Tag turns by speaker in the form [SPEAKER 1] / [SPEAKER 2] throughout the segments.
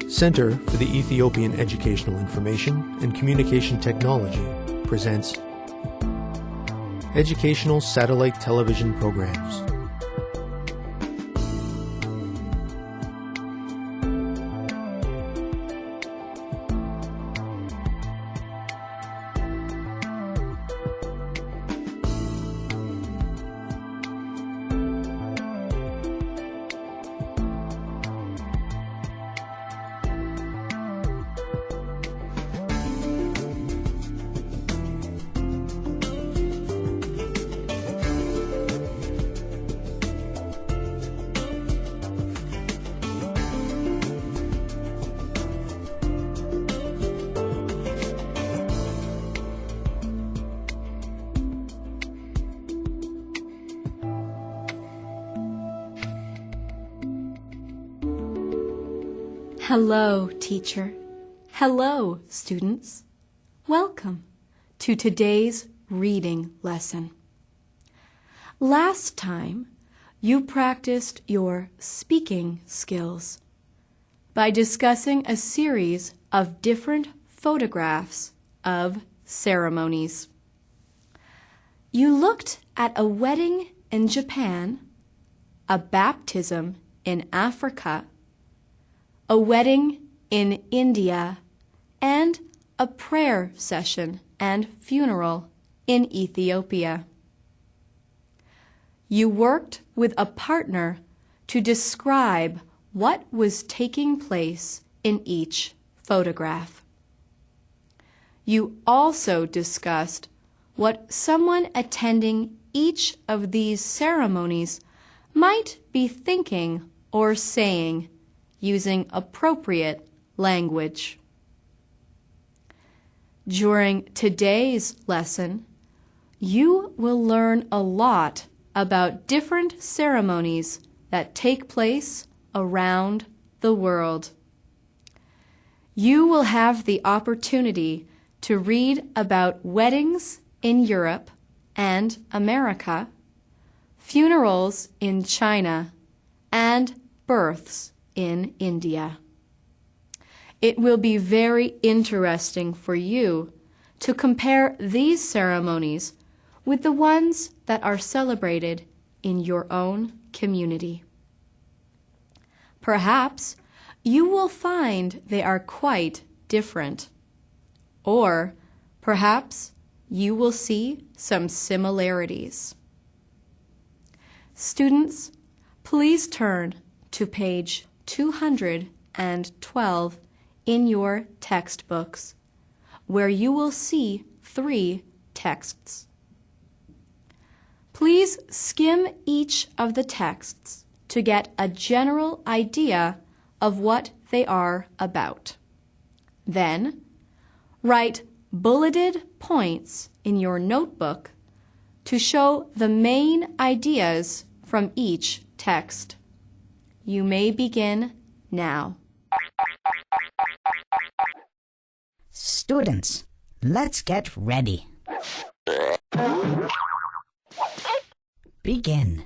[SPEAKER 1] Center for the Ethiopian Educational Information and Communication Technology presents Educational Satellite Television Programs.
[SPEAKER 2] Hello, teacher. Hello, students. Welcome to today's reading lesson. Last time, you practiced your speaking skills by discussing a series of different photographs of ceremonies. You looked at a wedding in Japan, a baptism in Africa, a wedding in India, and a prayer session and funeral in Ethiopia. You worked with a partner to describe what was taking place in each photograph. You also discussed what someone attending each of these ceremonies might be thinking or saying using appropriate language. During today's lesson, you will learn a lot about different ceremonies that take place around the world. You will have the opportunity to read about weddings in Europe and America, funerals in China, and births in India. It will be very interesting for you to compare these ceremonies with the ones that are celebrated in your own community. Perhaps you will find they are quite different, or perhaps you will see some similarities. Students, please turn to page 212 in your textbooks, where you will see 3 texts. Please skim each of the texts to get a general idea of what they are about. Then, write bulleted points in your notebook to show the main ideas from each text. You may begin now.
[SPEAKER 3] Students, let's get ready. Begin.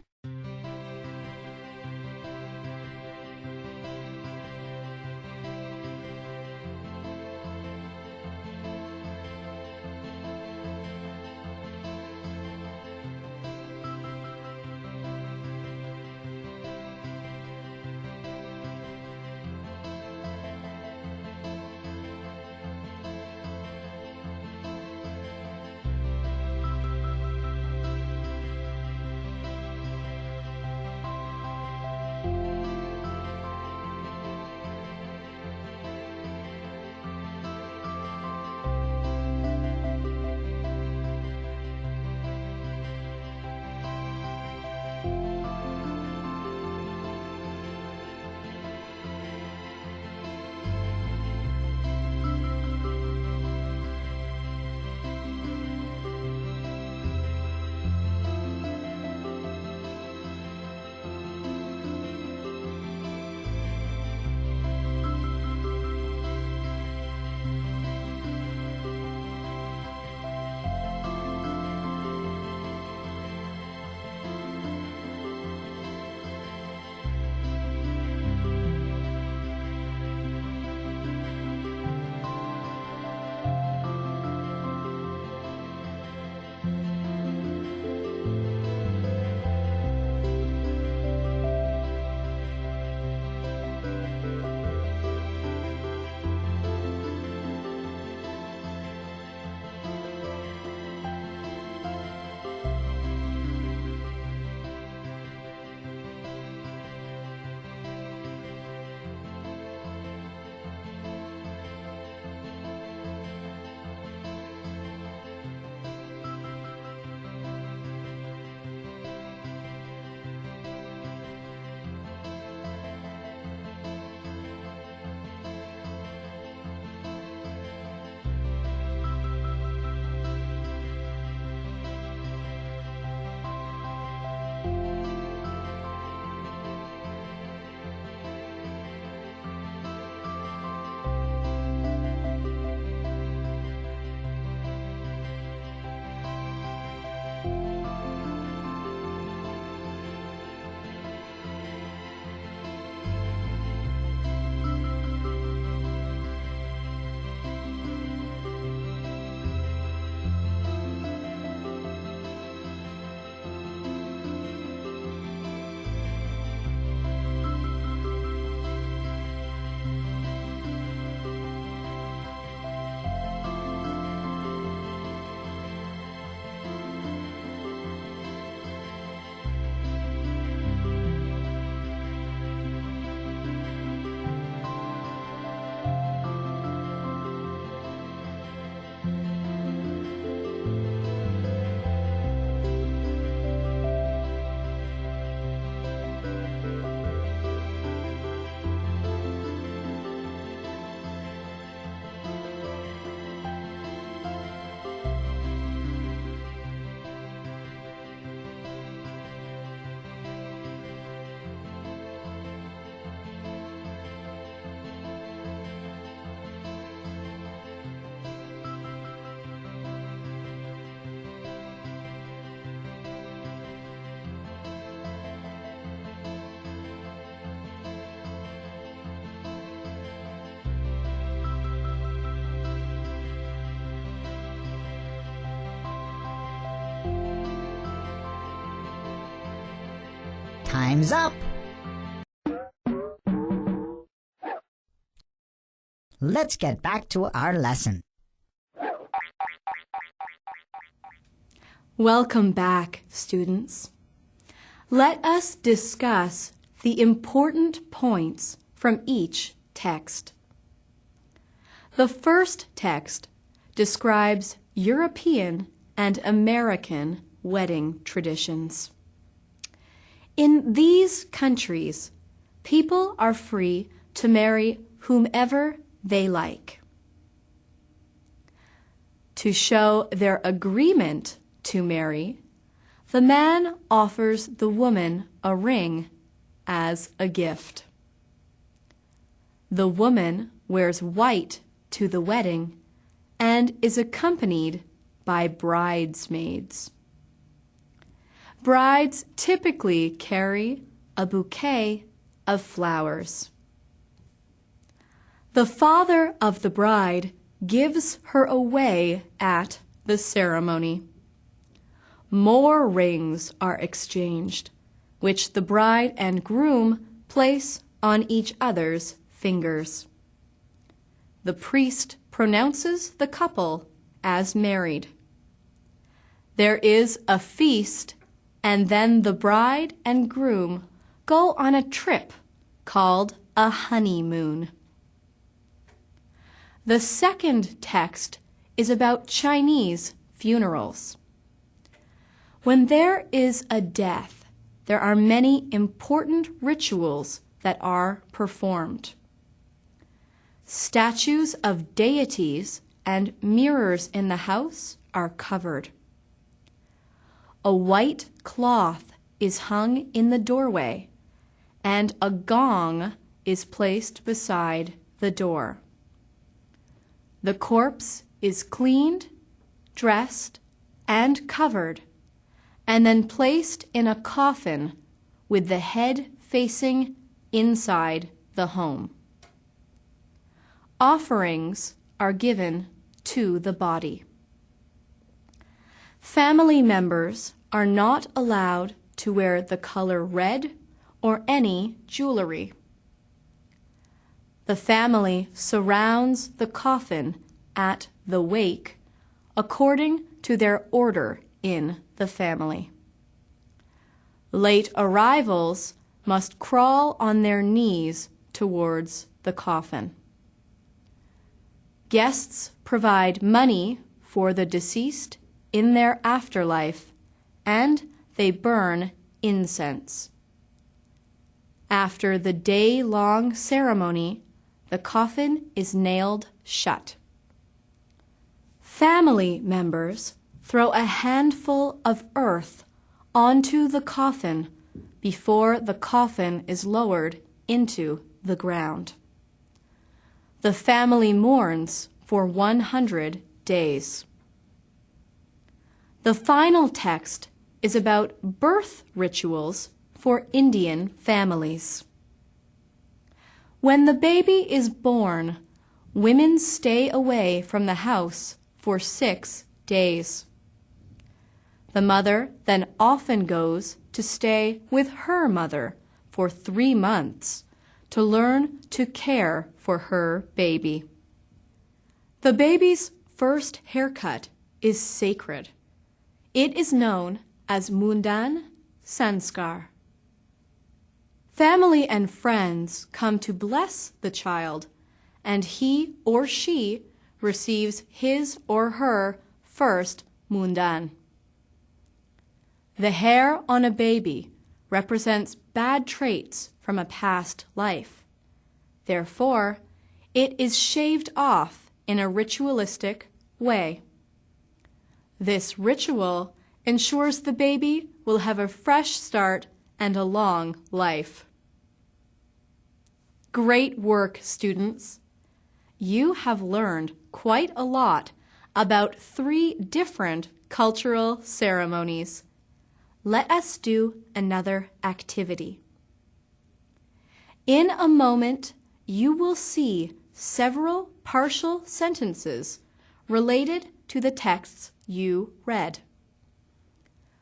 [SPEAKER 3] Time's up. Let's get back to our lesson.
[SPEAKER 2] Welcome back, students. Let us discuss the important points from each text. The first text describes European and American wedding traditions. In these countries, people are free to marry whomever they like. To show their agreement to marry, the man offers the woman a ring as a gift. The woman wears white to the wedding and is accompanied by bridesmaids. Brides typically carry a bouquet of flowers. The father of the bride gives her away at the ceremony. More rings are exchanged, which the bride and groom place on each other's fingers. The priest pronounces the couple as married. There is a feast, and then the bride and groom go on a trip called a honeymoon. The second text is about Chinese funerals. When there is a death, there are many important rituals that are performed. Statues of deities and mirrors in the house are covered. A white cloth is hung in the doorway, and a gong is placed beside the door. The corpse is cleaned, dressed, and covered, and then placed in a coffin with the head facing inside the home. Offerings are given to the body. Family members are not allowed to wear the color red or any jewelry. The family surrounds the coffin at the wake according to their order in the family. Late arrivals must crawl on their knees towards the coffin. Guests provide money for the deceased in their afterlife, and they burn incense. After the day-long ceremony, the coffin is nailed shut. Family members throw a handful of earth onto the coffin before the coffin is lowered into the ground. The family mourns for 100 days. The final text is about birth rituals for Indian families. When the baby is born, women stay away from the house for 6 days. The mother then often goes to stay with her mother for 3 months to learn to care for her baby. The baby's first haircut is sacred. It is known as Mundan Sanskar. Family and friends come to bless the child, and he or she receives his or her first Mundan. The hair on a baby represents bad traits from a past life. Therefore, it is shaved off in a ritualistic way. This ritual ensures the baby will have a fresh start and a long life. Great work, students! You have learned quite a lot about 3 different cultural ceremonies. Let us do another activity. In a moment, you will see several partial sentences related to the texts you read.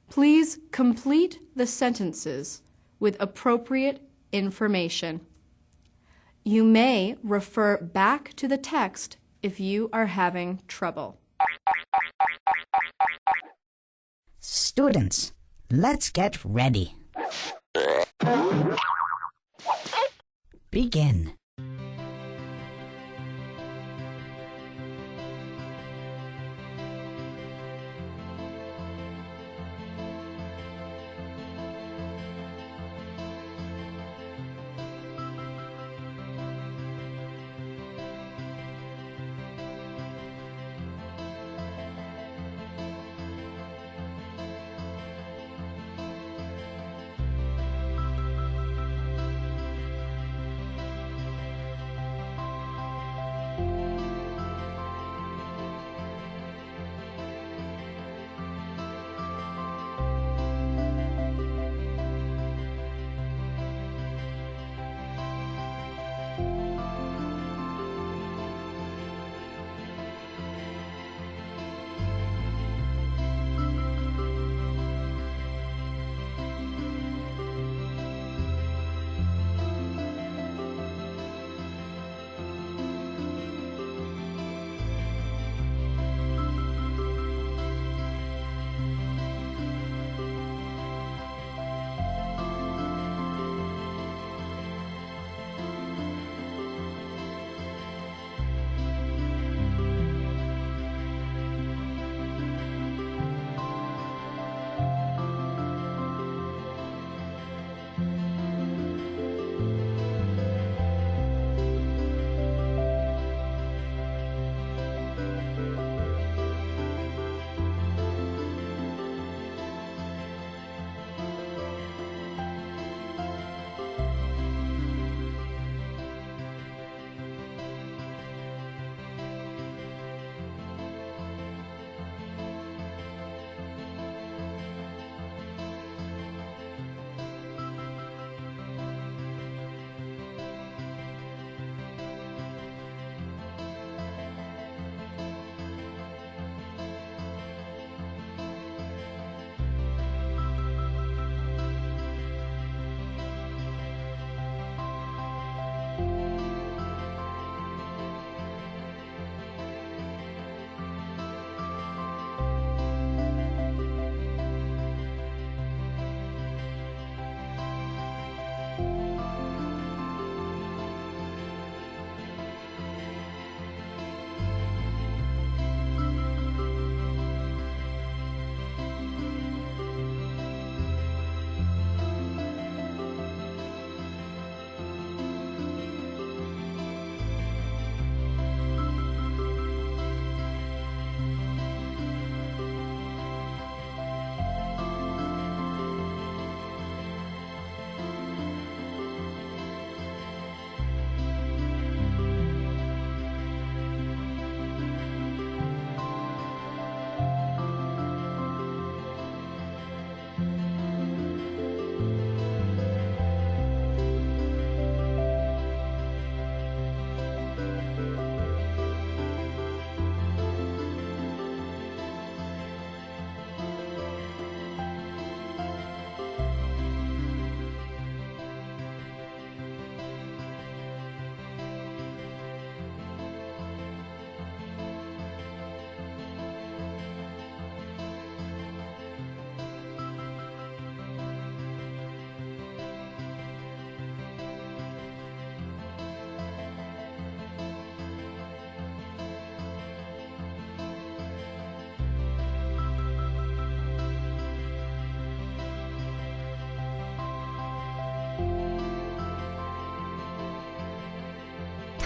[SPEAKER 2] Please complete the sentences with appropriate information. You may refer back to the text if you are having trouble.
[SPEAKER 3] Students, let's get ready. Begin.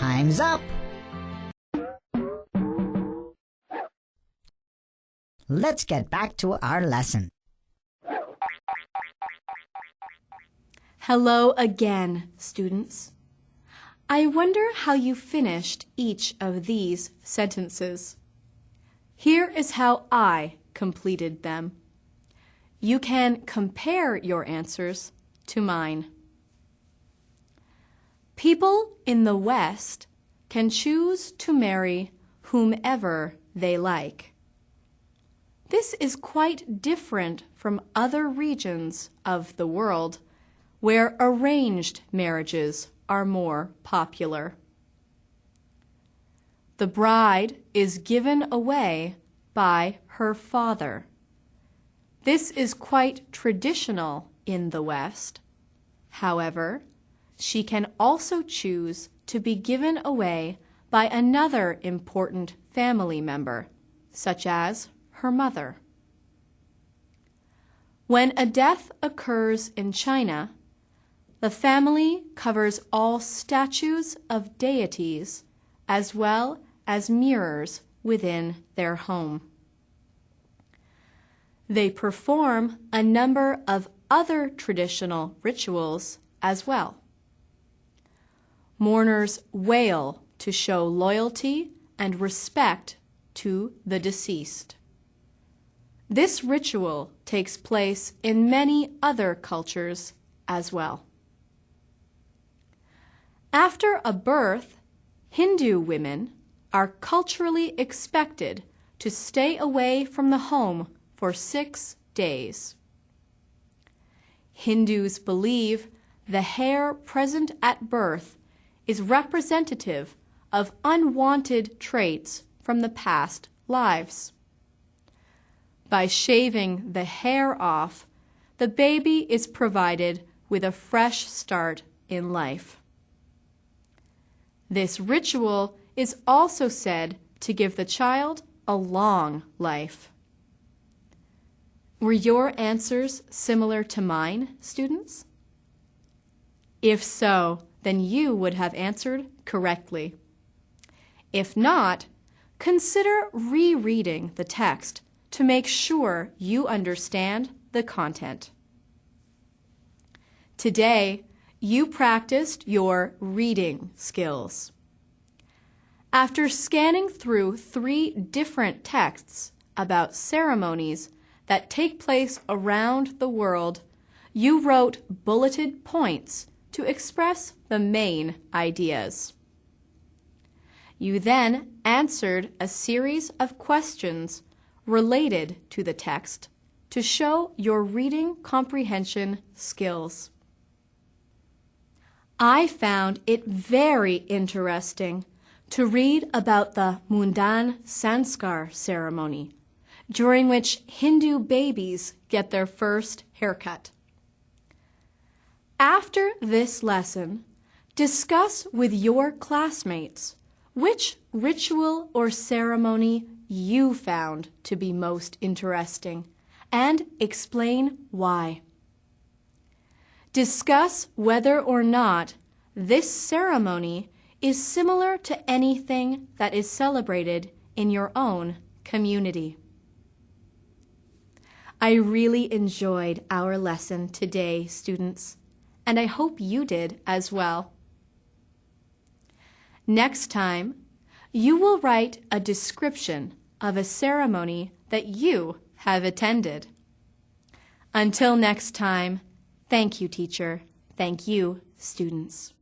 [SPEAKER 3] Time's up. Let's get back to our lesson.
[SPEAKER 2] Hello again, students. I wonder how you finished each of these sentences. Here is how I completed them. You can compare your answers to mine. People in the West can choose to marry whomever they like. This is quite different from other regions of the world where arranged marriages are more popular. The bride is given away by her father. This is quite traditional in the West. However, she can also choose to be given away by another important family member, such as her mother. When a death occurs in China, the family covers all statues of deities as well as mirrors within their home. They perform a number of other traditional rituals as well. Mourners wail to show loyalty and respect to the deceased. This ritual takes place in many other cultures as well. After a birth, Hindu women are culturally expected to stay away from the home for 6 days. Hindus believe the hair present at birth is representative of unwanted traits from the past lives. By shaving the hair off, the baby is provided with a fresh start in life. This ritual is also said to give the child a long life. Were your answers similar to mine, students? If so, then you would have answered correctly. If not, consider rereading the text to make sure you understand the content. Today, you practiced your reading skills. After scanning through 3 different texts about ceremonies that take place around the world, you wrote bulleted points to express the main ideas. You then answered a series of questions related to the text to show your reading comprehension skills. I found it very interesting to read about the Mundan Sanskar ceremony, during which Hindu babies get their first haircut. After this lesson, discuss with your classmates which ritual or ceremony you found to be most interesting and explain why. Discuss whether or not this ceremony is similar to anything that is celebrated in your own community. I really enjoyed our lesson today, students, and I hope you did as well. Next time, you will write a description of a ceremony that you have attended. Until next time, thank you, teacher. Thank you, students.